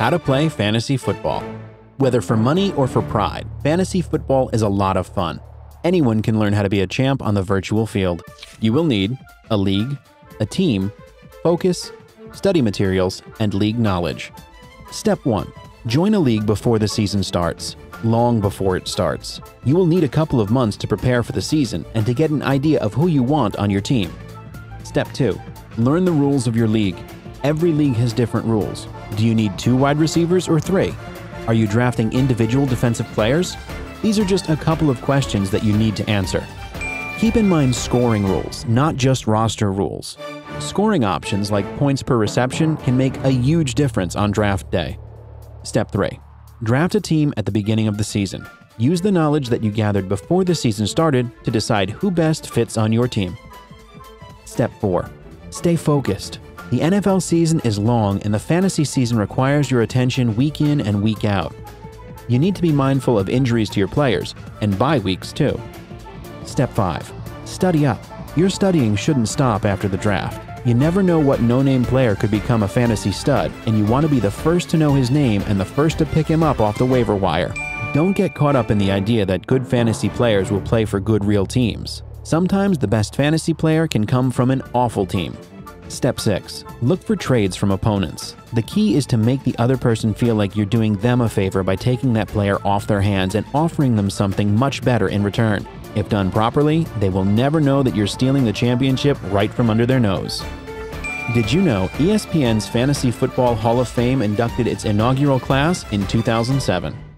How to play fantasy football. Whether for money or for pride, fantasy football is a lot of fun. Anyone can learn how to be a champ on the virtual field. You will need a league, a team, focus, study materials, and league knowledge. Step 1. Join a league before the season starts. Long before it starts. You will need a couple of months to prepare for the season and to get an idea of who you want on your team. Step 2. Learn the rules of your league. Every league has different rules. Do you need 2 wide receivers or 3? Are you drafting individual defensive players? These are just a couple of questions that you need to answer. Keep in mind scoring rules, not just roster rules. Scoring options like points per reception can make a huge difference on draft day. Step 3. Draft a team at the beginning of the season. Use the knowledge that you gathered before the season started to decide who best fits on your team. Step 4. Stay focused. The NFL season is long and the fantasy season requires your attention week in and week out. You need to be mindful of injuries to your players and bye weeks too. Step 5. Study up. Your studying shouldn't stop after the draft. You never know what no-name player could become a fantasy stud, and you want to be the first to know his name and the first to pick him up off the waiver wire. Don't get caught up in the idea that good fantasy players will play for good real teams. Sometimes the best fantasy player can come from an awful team. Step 6. Look for trades from opponents. The key is to make the other person feel like you're doing them a favor by taking that player off their hands and offering them something much better in return. If done properly, they will never know that you're stealing the championship right from under their nose. Did you know ESPN's Fantasy Football Hall of Fame inducted its inaugural class in 2007?